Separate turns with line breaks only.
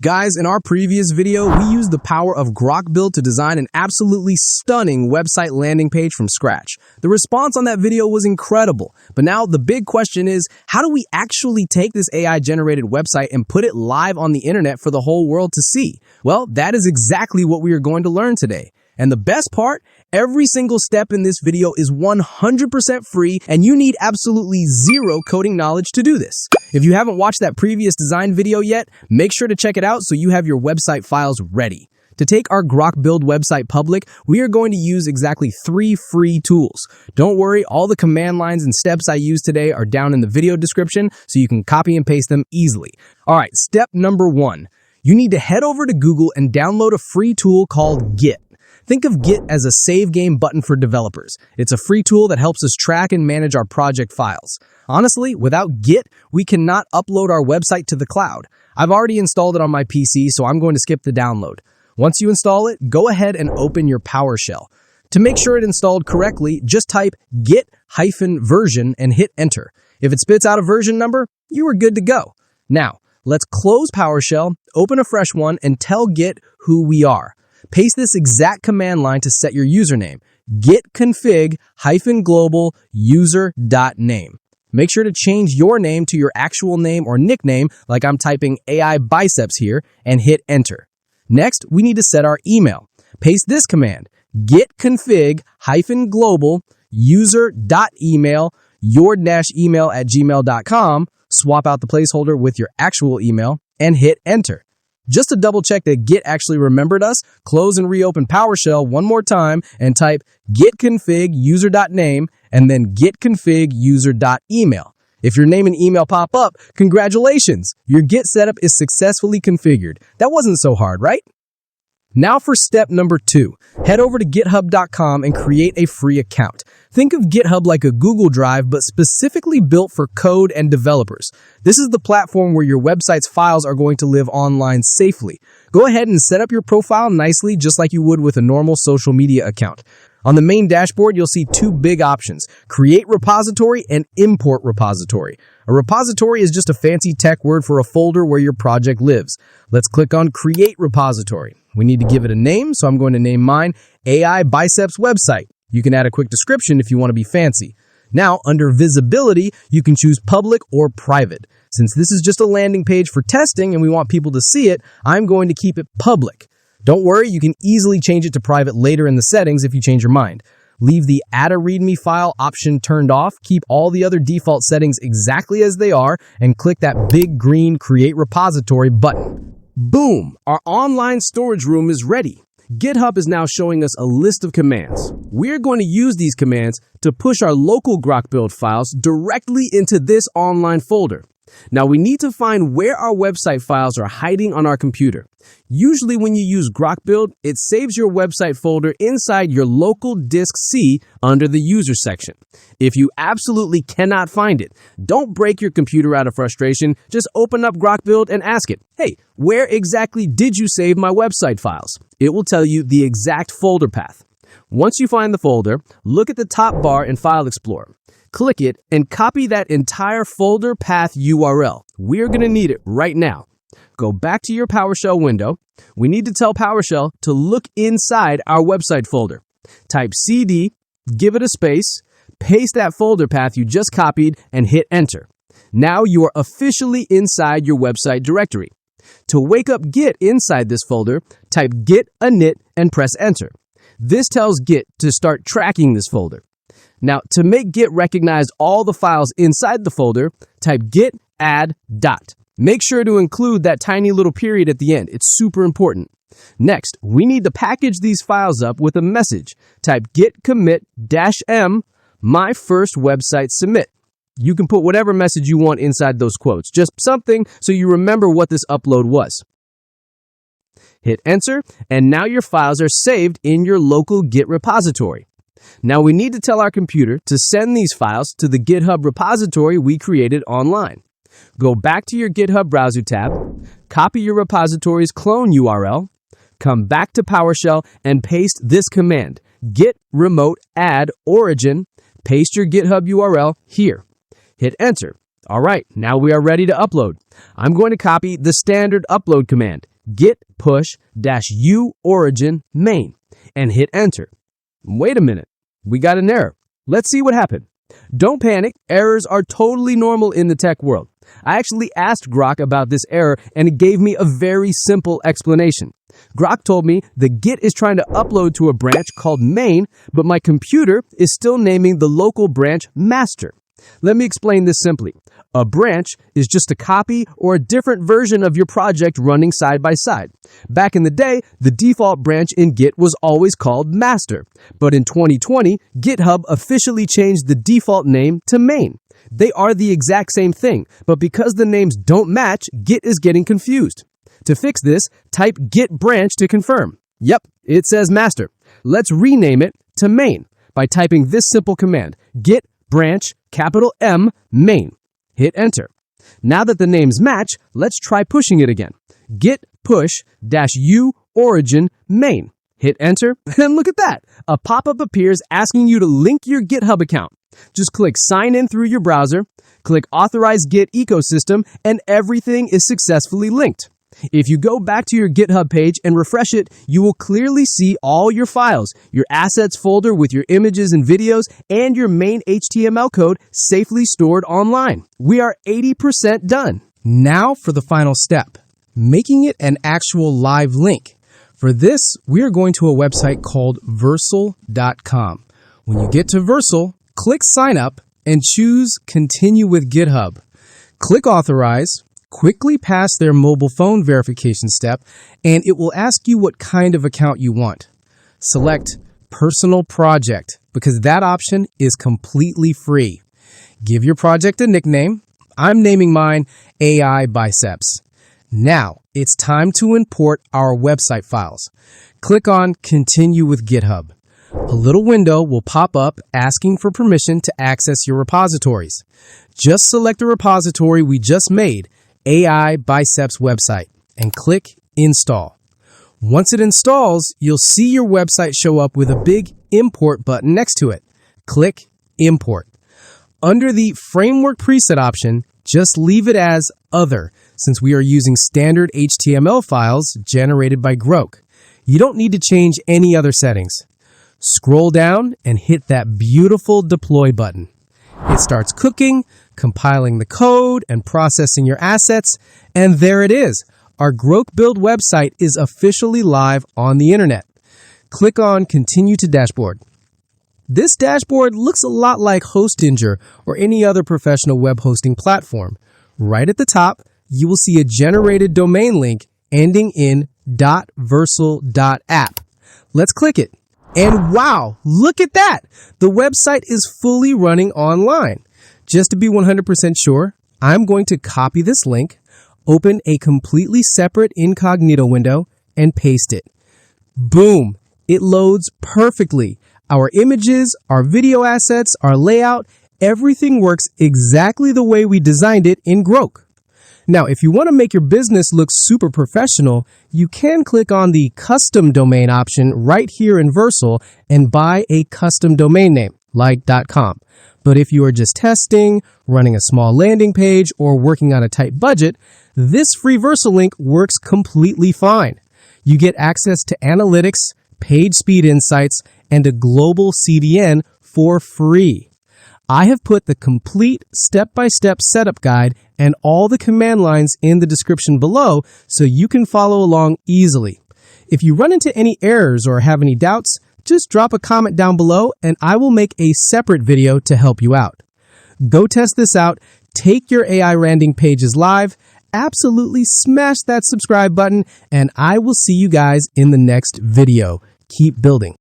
Guys, in our previous video, we used the power of Grok build to design an absolutely stunning website landing page from scratch. The response on that video was incredible, but now the big question is, how do we actually take this AI-generated website and put it live on the internet for the whole world to see? Well, that is exactly what we are going to learn today. And the best part, every single step in this video is 100% free, and you need absolutely zero coding knowledge to do this. If you haven't watched that previous design video yet, make sure to check it out so you have your website files ready. To take our Grok build website public, we are going to use exactly 3 free tools. Don't worry, all the command lines and steps I use today are down in the video description so you can copy and paste them easily. All right, step number 1. You need to head over to Google and download a free tool called Git. Think of Git as a save game button for developers. It's a free tool that helps us track and manage our project files. Honestly, without Git, we cannot upload our website to the cloud. I've already installed it on my PC, so I'm going to skip the download. Once you install it, go ahead and open your PowerShell. To make sure it installed correctly, just type git-version and hit enter. If it spits out a version number, you are good to go. Now, let's close PowerShell, open a fresh one, and tell Git who we are. Paste this exact command line to set your username, git-config-global user.name. Make sure to change your name to your actual name or nickname, like I'm typing AI Biceps here, and hit enter. Next, we need to set our email. Paste this command, git-config-global user.email your-email@gmail.com, swap out the placeholder with your actual email, and hit enter. Just to double check that Git actually remembered us, close and reopen PowerShell one more time and type git-config user.name and then git-config user.email. If your name and email pop up, congratulations! Your Git setup is successfully configured. That wasn't so hard, right? Now for step number 2. Head over to github.com and create a free account. Think of GitHub like a Google Drive, but specifically built for code and developers. This is the platform where your website's files are going to live online safely. Go ahead and set up your profile nicely, just like you would with a normal social media account. On the main dashboard, you'll see 2 big options, Create Repository and Import Repository. A repository is just a fancy tech word for a folder where your project lives. Let's click on Create Repository. We need to give it a name, so I'm going to name mine AI Biceps Website. You can add a quick description if you want to be fancy. Now, under Visibility, you can choose Public or Private. Since this is just a landing page for testing and we want people to see it, I'm going to keep it public. Don't worry, you can easily change it to private later in the settings if you change your mind. Leave the Add a README file option turned off, keep all the other default settings exactly as they are, and click that big green Create Repository button. Boom! Our online storage room is ready. GitHub is now showing us a list of commands. We're going to use these commands to push our local Grok build files directly into this online folder. Now we need to find where our website files are hiding on our computer. Usually when you use Grok build, it saves your website folder inside your local disk C under the user section. If you absolutely cannot find it, don't break your computer out of frustration. Just open up Grok build and ask it, hey, where exactly did you save my website files? It will tell you the exact folder path. Once you find the folder, look at the top bar in File Explorer. Click it and copy that entire folder path URL. We're going to need it right now. Go back to your PowerShell window. We need to tell PowerShell to look inside our website folder. Type CD, give it a space, paste that folder path you just copied, and hit enter. Now you are officially inside your website directory. To wake up Git inside this folder, type git init and press enter. This tells Git to start tracking this folder. Now, to make Git recognize all the files inside the folder, type git add dot. Make sure to include that tiny little period at the end. It's super important. Next, we need to package these files up with a message. Type git commit -m my first website submit. You can put whatever message you want inside those quotes, just something so you remember what this upload was. Hit enter, and now your files are saved in your local Git repository. Now we need to tell our computer to send these files to the GitHub repository we created online. Go back to your GitHub browser tab, copy your repository's clone URL, come back to PowerShell and paste this command, git remote add origin, paste your GitHub URL here. Hit enter. All right, now we are ready to upload. I'm going to copy the standard upload command, git push-u origin main, and hit enter. Wait a minute, we got an error. Let's see what happened. Don't panic, errors are totally normal in the tech world. I actually asked Grok about this error and it gave me a very simple explanation. Grok told me the Git is trying to upload to a branch called main, but my computer is still naming the local branch master. Let me explain this simply. A branch is just a copy or a different version of your project running side by side. Back in the day, the default branch in Git was always called master, but in 2020, GitHub officially changed the default name to main. They are the exact same thing, but because the names don't match, Git is getting confused. To fix this, type git branch to confirm. Yep, it says master. Let's rename it to main by typing this simple command, git branch capital M main. Hit enter. Now that the names match, let's try pushing it again. Git push-u origin main. Hit enter, and look at that. A pop-up appears asking you to link your GitHub account. Just click sign in through your browser, click authorize Git ecosystem, and everything is successfully linked. If you go back to your GitHub page and refresh it, you will clearly see all your files, your assets folder with your images and videos, and your main HTML code safely stored online. We are 80% done. Now for the final step, making it an actual live link. For this, we are going to a website called vercel.app. When you get to Vercel, click sign up and choose continue with GitHub. Click authorize. Quickly pass their mobile phone verification step, and it will ask you what kind of account you want. Select Personal Project, because that option is completely free. Give your project a nickname. I'm naming mine AI Biceps. Now, it's time to import our website files. Click on Continue with GitHub. A little window will pop up asking for permission to access your repositories. Just select the repository we just made, AI Biceps website, and click Install. Once it installs, you'll see your website show up with a big Import button next to it. Click Import. Under the Framework Preset option, just leave it as Other, since we are using standard HTML files generated by Grok. You don't need to change any other settings. Scroll down and hit that beautiful Deploy button. It starts cooking, compiling the code, and processing your assets, and there it is. Our Grok build website is officially live on the internet. Click on Continue to Dashboard. This dashboard looks a lot like Hostinger or any other professional web hosting platform. Right at the top, you will see a generated domain link ending in .vercel.app. Let's click it. And wow, look at that! The website is fully running online. Just to be 100% sure, I'm going to copy this link, open a completely separate incognito window, and paste it. Boom! It loads perfectly. Our images, our video assets, our layout, everything works exactly the way we designed it in Grok. Now, if you want to make your business look super professional, you can click on the custom domain option right here in Vercel and buy a custom domain name like .com. But if you are just testing, running a small landing page, or working on a tight budget, this free Vercel link works completely fine. You get access to analytics, page speed insights, and a global CDN for free. I have put the complete step-by-step setup guide and all the command lines in the description below so you can follow along easily. If you run into any errors or have any doubts, just drop a comment down below and I will make a separate video to help you out. Go test this out, take your AI landing pages live, absolutely smash that subscribe button, and I will see you guys in the next video. Keep building.